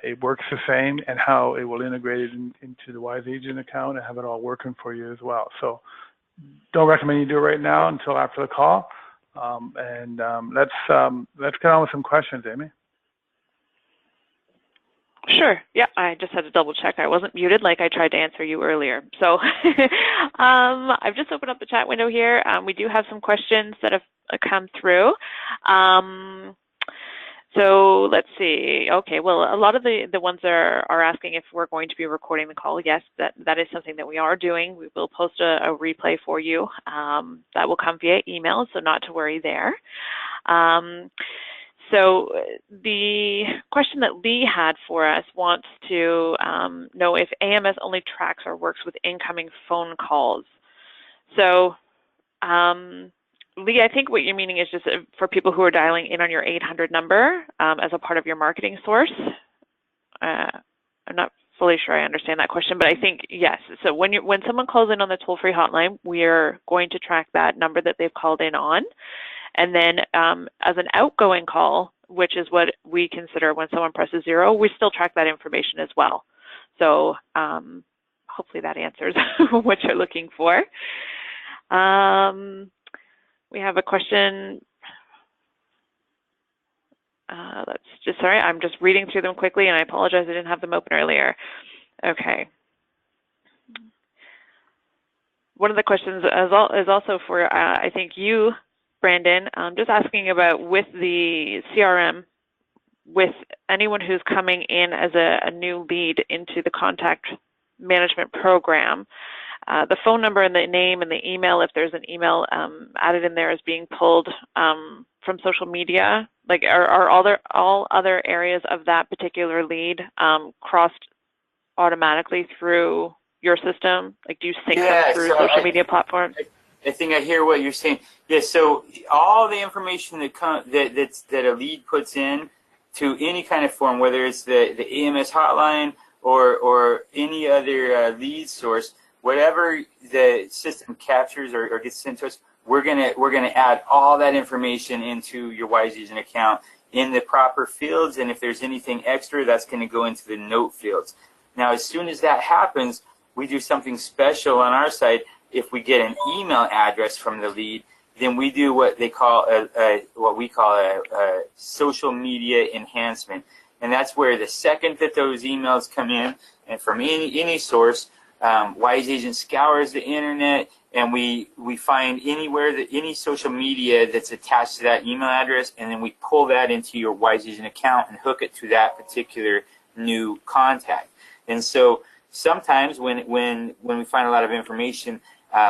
It works the same, and how it will integrate it into the Wise Agent account and have it all working for you as well. So don't recommend you do it right now until after the call. Let's get on with some questions, Amy. Sure. Yeah, I just had to double check I wasn't muted like I tried to answer you earlier. So I've just opened up the chat window here. We do have some questions that have come through. So let's see. Okay, well, a lot of the ones are asking if we're going to be recording the call. Yes, that is something that we are doing. We will post a replay for you. That will come via email, so not to worry there. So the question that Lee had for us wants to know if AMS only tracks or works with incoming phone calls. So Lee, I think what you're meaning is just for people who are dialing in on your 800 number as a part of your marketing source. I'm not fully sure I understand that question, but I think yes. So when someone calls in on the toll-free hotline, we are going to track that number that they've called in on. And then as an outgoing call, which is what we consider when someone presses 0, we still track that information as well. So hopefully that answers what you're looking for. We have a question. Sorry, I'm just reading through them quickly, and I apologize I didn't have them open earlier. Okay. One of the questions is also for, I think, you, Brandon, just asking about with the CRM, with anyone who's coming in as a new lead into the contact management program, the phone number and the name and the email, if there's an email added in there, is being pulled from social media. Like, are all other areas of that particular lead crossed automatically through your system? Like, do you sync them through social media platforms? I think I hear what you're saying. Yes, so all the information that a lead puts in to any kind of form, whether it's the AMS hotline or any other lead source, whatever the system captures or gets sent to us, we're gonna add all that information into your Wise Agent account in the proper fields, and if there's anything extra, that's going to go into the note fields. Now, as soon as that happens, we do something special on our side. If we get an email address from the lead, then we do what we call a social media enhancement, and that's where the second that those emails come in, and from any source, Wise Agent scours the internet, and we find any social media that's attached to that email address, and then we pull that into your Wise Agent account and hook it to that particular new contact. And so sometimes when we find a lot of information,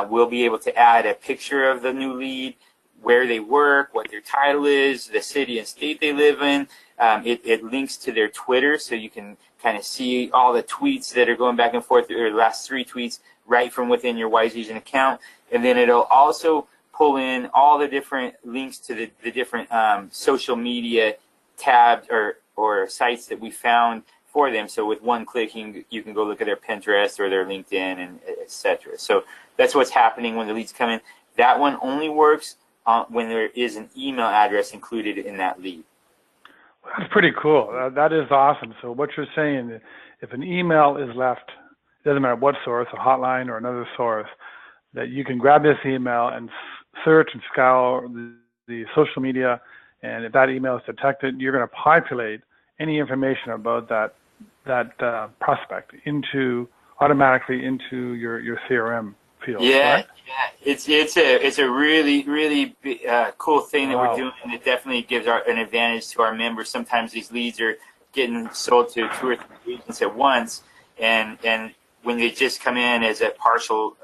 we'll be able to add a picture of the new lead, where they work, what their title is, the city and state they live in. It links to their Twitter, so you can kind of see all the tweets that are going back and forth, or the last 3 tweets, right from within your Wise Agent account. And then it'll also pull in all the different links to the different social media tabs or sites that we found for them. So with one click, you can go look at their Pinterest or their LinkedIn, and etc. So that's what's happening when the leads come in. That one only works when there is an email address included in that lead. That's pretty cool. That is awesome. So what you're saying, if an email is left, it doesn't matter what source, a hotline or another source, that you can grab this email and search and scour the social media, and if that email is detected, you're going to populate any information about that prospect automatically into your CRM field. Yeah, right? Yeah. It's a really cool thing that we're doing, and it definitely gives an advantage to our members. Sometimes these leads are getting sold to 2 or 3 agents at once, and when they just come in as a partial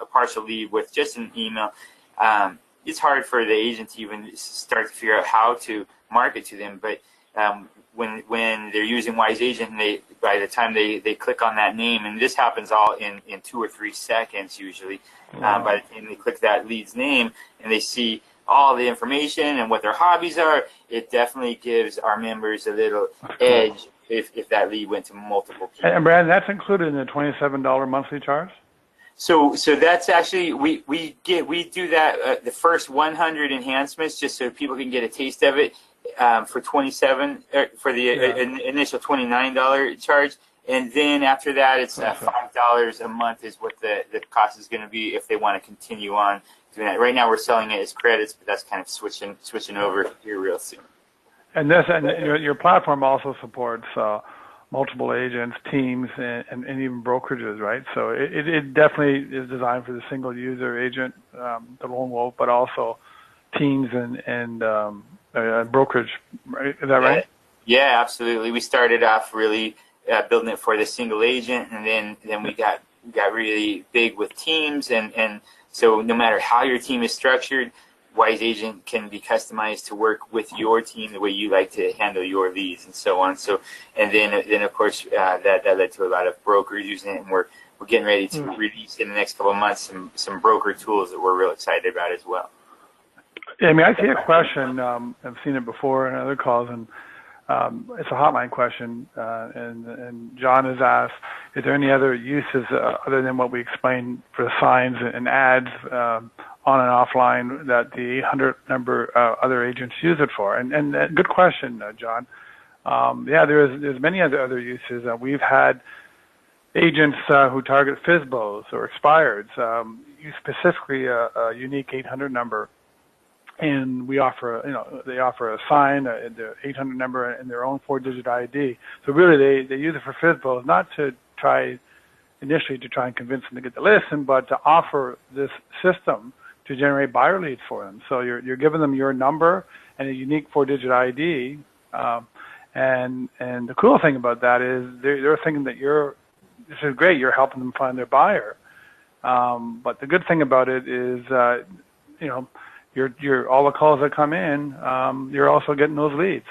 lead with just an email, it's hard for the agent to even start to figure out how to market to them. But when they're using Wise Agent, and by the time they click on that name, and this happens all in 2 or 3 seconds usually, by the time they click that lead's name and they see all the information and what their hobbies are, it definitely gives our members a little edge if that lead went to multiple people. And Brad, that's included in the $27 monthly charge? So that's actually, we do that, the first 100 enhancements, just so people can get a taste of it, for for the initial $29 charge. And then after that, it's $5 a month is what the cost is going to be if they want to continue on doing that. Right now we're selling it as credits, but that's kind of switching over here real soon. And your platform also supports multiple agents, teams, and even brokerages, right? So it definitely is designed for the single user agent, the lone wolf, but also teams and brokerage, right? Is that right? Yeah, absolutely. We started off really building it for the single agent, and then we got really big with teams, and so no matter how your team is structured, Wise Agent can be customized to work with your team the way you like to handle your leads and so on. So, and then of course that led to a lot of brokers using it, and we're getting ready to release in the next couple of months some broker tools that we're real excited about as well. Yeah, I mean, I see a question. I've seen it before in other calls, and it's a hotline question. And John has asked, is there any other uses other than what we explained for the signs and ads on and offline that the 800 number other agents use it for? And good question, John. Yeah, there's many other uses. We've had agents who target FSBOs or expireds use specifically a unique 800 number. And we offer, they offer a sign, the 800 number, and their own 4-digit ID. So really, they use it for FSBOs, not to initially try and convince them to get the listen, but to offer this system to generate buyer leads for them. So you're giving them your number and a unique 4-digit ID. And the cool thing about that is they're thinking that this is great, you're helping them find their buyer. But the good thing about it is, you're all the calls that come in, you're also getting those leads.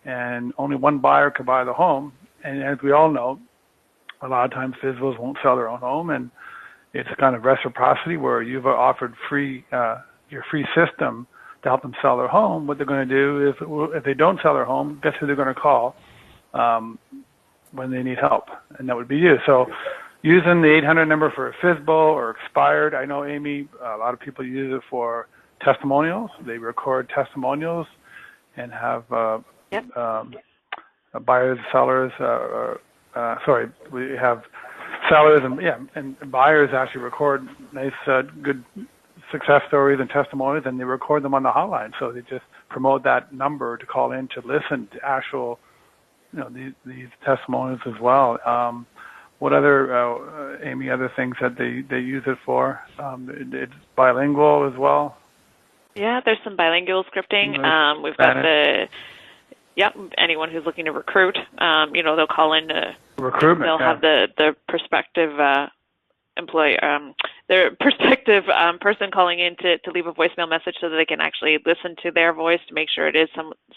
And only one buyer can buy the home. And as we all know, a lot of times FSBOs won't sell their own home, and it's kind of reciprocity where you've offered your free system to help them sell their home. What they're going to do is, if they don't sell their home, guess who they're going to call when they need help? And that would be you. So using the 800 number for a FSBO or expired, I know, Amy, a lot of people use it for testimonials. They record testimonials and have buyers, sellers, we have sellers and buyers actually record nice, good success stories and testimonials, and they record them on the hotline. So they just promote that number to call in to listen to actual, these testimonials as well. What other, Amy, other things that they use it for? It's bilingual as well. Yeah, there's some bilingual scripting. We've got anyone who's looking to recruit, they'll call in to recruitment. They'll have the prospective employee, their prospective person calling in to leave a voicemail message so that they can actually listen to their voice to make sure it is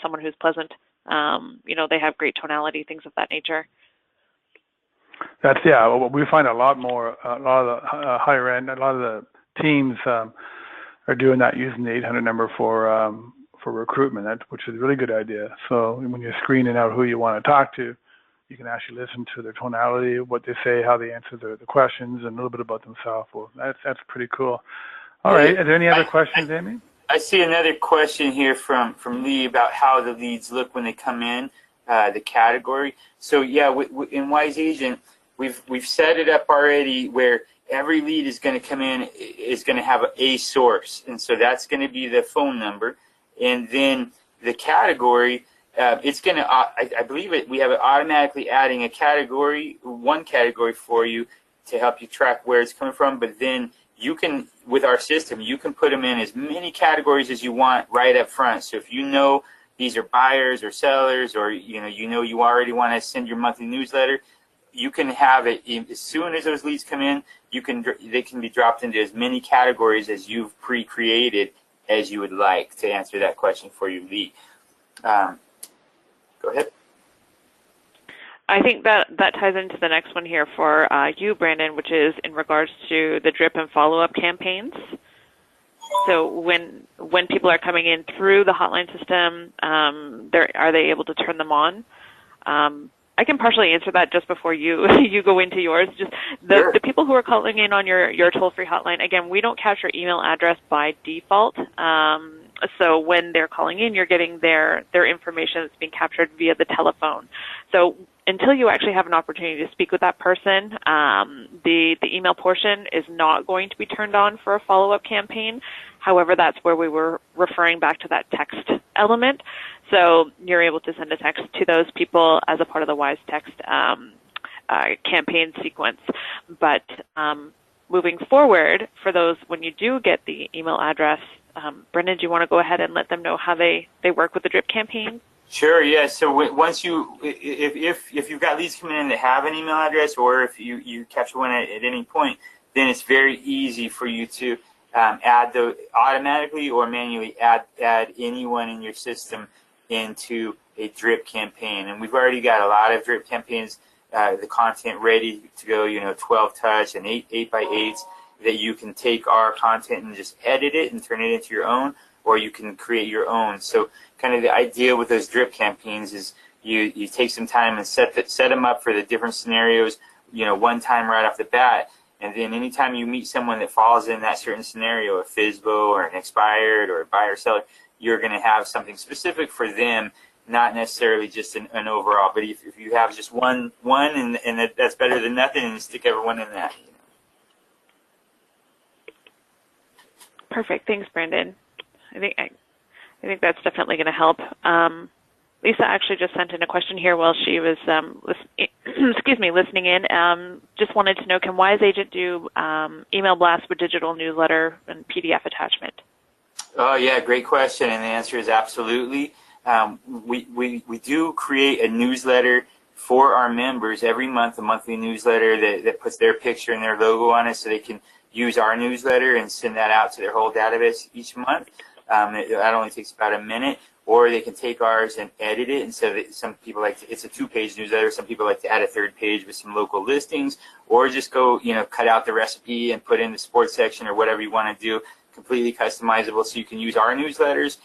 someone who's pleasant. They have great tonality, things of that nature. We find a lot of the higher end, a lot of the teams are doing that using the 800 number for recruitment, which is a really good idea. So when you're screening out who you want to talk to, you can actually listen to their tonality, what they say, how they answer the questions, and a little bit about themselves. Well, that's pretty cool. All right. Are there any other questions, Amy? I see another question here from Lee about how the leads look when they come in, the category. So in Wise Agent, we've set it up already where every lead is going to come in is going to have a source, and so that's going to be the phone number, and then the category. It's going to, I believe we have it automatically adding one category for you to help you track where it's coming from. But then you can, with our system, you can put them in as many categories as you want right up front. So if you know these are buyers or sellers, or you already want to send your monthly newsletter, you can have it as soon as those leads come in. They can be dropped into as many categories as you've pre-created as you would like to answer that question for you, Lee. Go ahead. I think that ties into the next one here for you, Brandon, which is in regards to the drip and follow-up campaigns. So when people are coming in through the hotline system, are they able to turn them on? I can partially answer that just before you you go into yours. Just the people who are calling in on your toll-free hotline, again, we don't capture email address by default. So when they're calling in, you're getting their information that's being captured via the telephone. So until you actually have an opportunity to speak with that person, the email portion is not going to be turned on for a follow-up campaign. However, that's where we were referring back to that text element. So you're able to send a text to those people as a part of the Wise Text campaign sequence. But moving forward, for those, when you do get the email address, Brendan, do you want to go ahead and let them know how they work with the drip campaign? Sure, yeah. So once if you've got leads coming in that have an email address, or if you capture one at any point, then it's very easy for you to add automatically or manually add anyone in your system into a drip campaign. And we've already got a lot of drip campaigns, the content ready to go, 12 touch and 8x8s, that you can take our content and just edit it and turn it into your own, or you can create your own. So kind of the idea with those drip campaigns is you take some time and set them up for the different scenarios, one time right off the bat. And then anytime you meet someone that falls in that certain scenario, a FSBO or an expired or a buyer seller, you're going to have something specific for them, not necessarily just an overall. But if you have just one and that's better than nothing, and you stick everyone in that. Perfect. Thanks, Brandon. I think that's definitely going to help. Lisa actually just sent in a question here while she was listening in. Just wanted to know, can Wise Agent do email blasts with digital newsletter and PDF attachment? Oh yeah, great question, and the answer is absolutely. We do create a newsletter for our members every month, a monthly newsletter that puts their picture and their logo on it, so they can use our newsletter and send that out to their whole database each month. That only takes about a minute. Or they can take ours and edit it, and so that some people it's a 2-page newsletter. Some people like to add a 3rd page with some local listings, or just go, cut out the recipe and put in the sports section or whatever you want to do, completely customizable, so you can use our newsletters.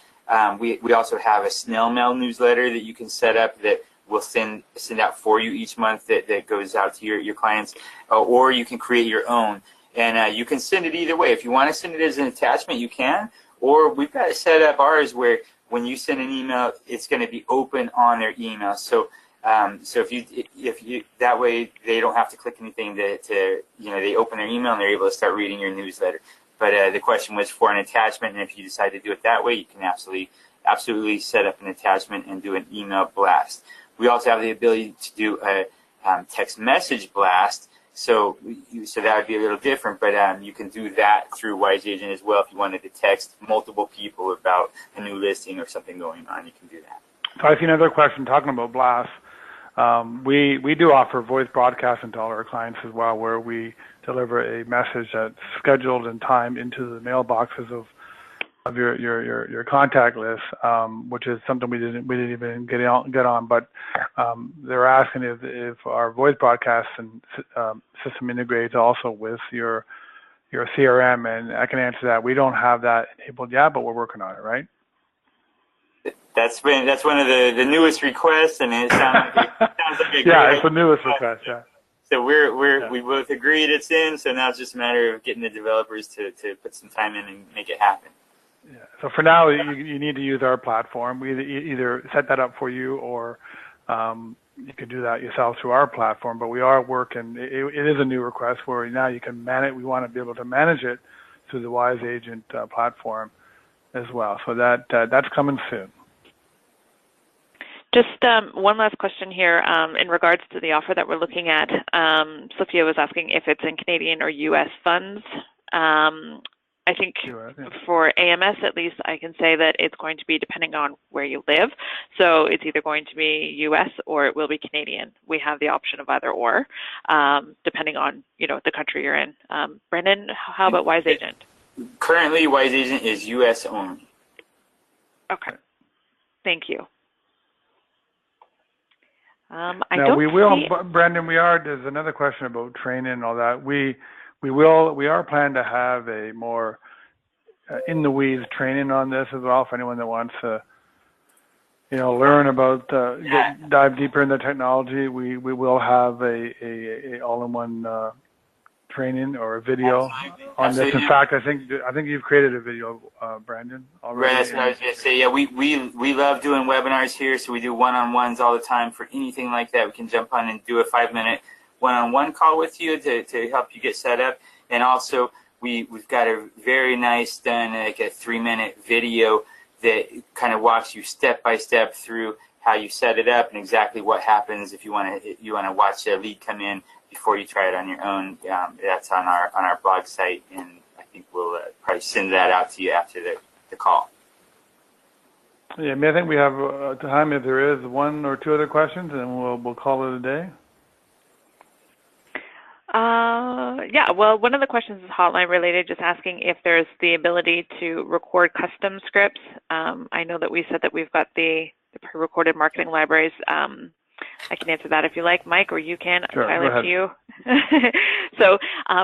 We also have a snail mail newsletter that you can set up that will send out for you each month that goes out to your clients, or you can create your own. And you can send it either way. If you want to send it as an attachment, you can, or we've got to set up ours where when you send an email, it's going to be open on their email. So, if you that way they don't have to click anything they open their email and they're able to start reading your newsletter. But the question was for an attachment, and if you decide to do it that way, you can absolutely set up an attachment and do an email blast. We also have the ability to do a text message blast. So that would be a little different, but you can do that through Wise Agent as well. If you wanted to text multiple people about a new listing or something going on, you can do that. So I see another question talking about blasts. We do offer voice broadcasting to all our clients as well, where we deliver a message that's scheduled and timed into the mailboxes of your contact list, which is something we didn't even get on. But they're asking if our voice broadcast and system integrates also with your CRM, and I can answer that. We don't have that enabled yet, but we're working on it. Right? That's one of the newest requests, and it sounds like a great yeah, it's the newest request. Yeah. So we both agreed it's in. So now it's just a matter of getting the developers to put some time in and make it happen. Yeah. So for now, you need to use our platform. We either set that up for you, or you can do that yourself through our platform. But we are working. It is a new request where now you can manage. We want to be able to manage it through the Wise Agent platform as well. So that's coming soon. Just one last question here in regards to the offer that we're looking at. Sophia was asking if it's in Canadian or U.S. funds. I think for AMS, at least, I can say that it's going to be depending on where you live. So it's either going to be U.S. or it will be Canadian. We have the option of either or, depending on the country you're in. Brendan, how about Wise Agent? Currently, Wise Agent is U.S. only. Okay. Thank you. Brendan, there's another question about training and all that. We are planning to have a more in the weeds training on this as well for anyone that wants to, learn about, dive deeper into technology. We will have a all-in-one training or a video on this. In fact, I think you've created a video, Brandon, already. Right, that's what I was going to say. Yeah, we love doing webinars here, so we do one-on-ones all the time for anything like that. We can jump on and do a 5-minute one-on-one call with you to help you get set up. And also, we've got a very nice done, like a 3-minute video that kind of walks you step by step through how you set it up and exactly what happens if you want to watch a lead come in before you try it on your own. That's on our blog site, and I think we'll probably send that out to you after the call. Yeah, I think we have time if there is one or two other questions, and we'll call it a day. Yeah, well, one of the questions is hotline related, just asking if there's the ability to record custom scripts. I know that we said that we've got the pre-recorded marketing libraries. I can answer that if you like, Mike, or you can. Sure, I leave to you. So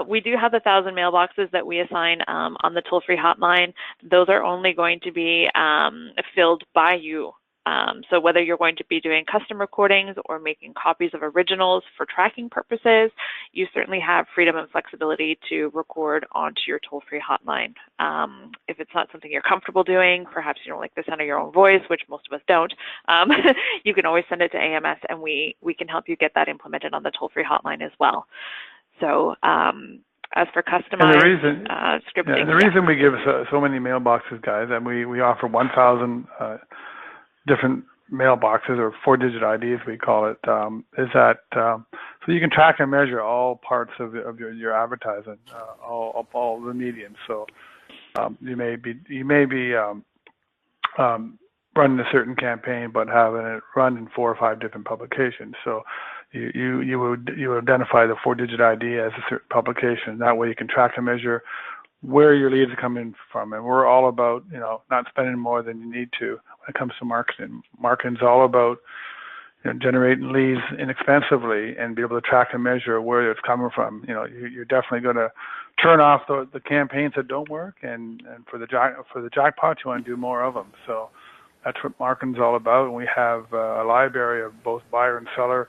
we do have 1,000 mailboxes that we assign on the toll-free hotline. Those are only going to be filled by you. So whether you're going to be doing custom recordings or making copies of originals for tracking purposes, you certainly have freedom and flexibility to record onto your toll-free hotline. If it's not something you're comfortable doing, perhaps you don't like the sound of your own voice, which most of us don't, you can always send it to AMS, and we can help you get that implemented on the toll-free hotline as well. So as for customized scripting. The reason we give so many mailboxes, guys, and we offer 1,000 different mailboxes, or 4-digit IDs we call it, is that so you can track and measure all parts of your advertising, all the mediums. So you may be running a certain campaign, but having it run in 4 or 5 different publications. So you would identify the 4-digit ID as a certain publication. That way you can track and measure where your leads are coming from. And we're all about, not spending more than you need to when it comes to marketing. Marketing's all about generating leads inexpensively and be able to track and measure where it's coming from. You're definitely going to turn off the campaigns that don't work, and for the jackpot, you want to do more of them. So that's what marketing's all about. And we have a library of both buyer and seller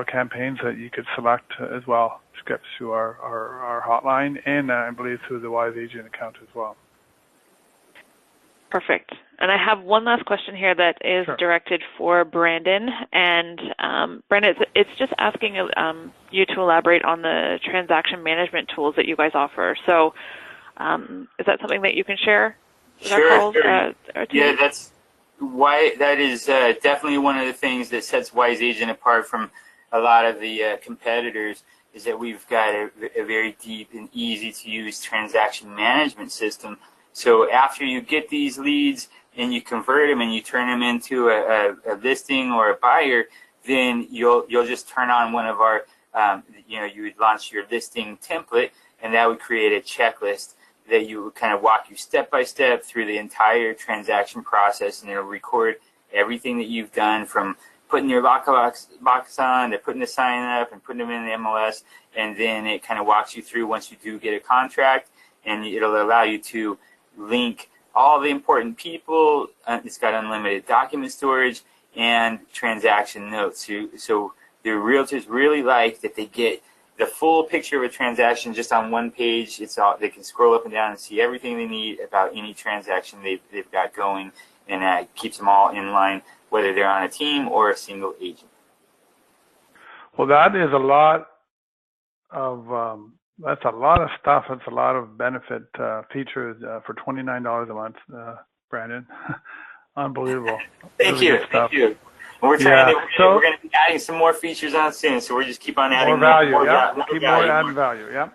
campaigns that you could select as well, scripts through our hotline, and I believe through the Wise Agent account as well. Perfect. And I have one last question here that is directed for Brandon. And Brandon, it's just asking you to elaborate on the transaction management tools that you guys offer. So is that something that you can share? Sure. Yeah, that is definitely one of the things that sets Wise Agent apart from a lot of the competitors, is that we've got a very deep and easy to use transaction management system. So after you get these leads and you convert them and you turn them into a listing or a buyer, then you'll just turn on one of our, you would launch your listing template, and that would create a checklist that you would kind of walk you step by step through the entire transaction process, and it'll record everything that you've done, from putting your lockbox on to putting the sign up and putting them in the MLS, and then it kind of walks you through once you do get a contract, and it'll allow you to link all the important people. It's got unlimited document storage and transaction notes. So the realtors really like that they get the full picture of a transaction just on one page. They can scroll up and down and see everything they need about any transaction they've got going, and keeps them all in line, whether they're on a team or a single agent. Well, that is a lot of that's a lot of stuff. That's a lot of benefit features for $29 a month, Brandon. Unbelievable. Thank you. And we're trying we're going to be adding some more features on soon, so we're just keep on adding more value. Keep adding value. Yeah,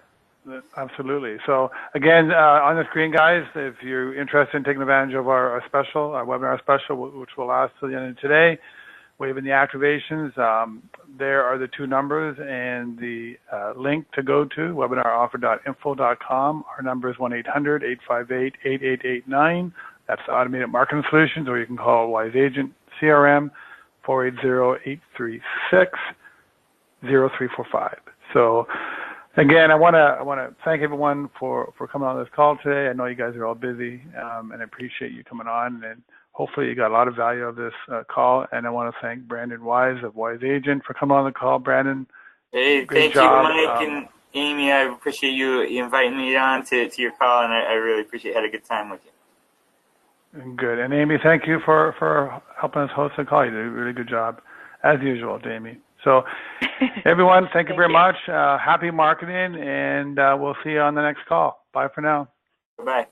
absolutely. So again, on the screen, guys, if you're interested in taking advantage of our special, our webinar special, which will last till the end of today, waiving the activations, there are the 2 numbers and the link to go to, webinaroffer.info.com. Our number is 1-800-858-8889. That's the Automated Marketing Solutions, or you can call Wise Agent CRM 480-836-0345. So Again, I want to thank everyone for coming on this call today. I know you guys are all busy, and I appreciate you coming on. And hopefully, you got a lot of value of this call. And I want to thank Brandon Wise of Wise Agent for coming on the call. Brandon, hey, great thank job. you, Mike and Amy. I appreciate you inviting me on to your call, and I really appreciate had a good time with you. Good. And Amy, thank you for helping us host the call. You did a really good job, as usual, Amy. So, everyone, thank you very much. Happy marketing, and we'll see you on the next call. Bye for now. Bye-bye.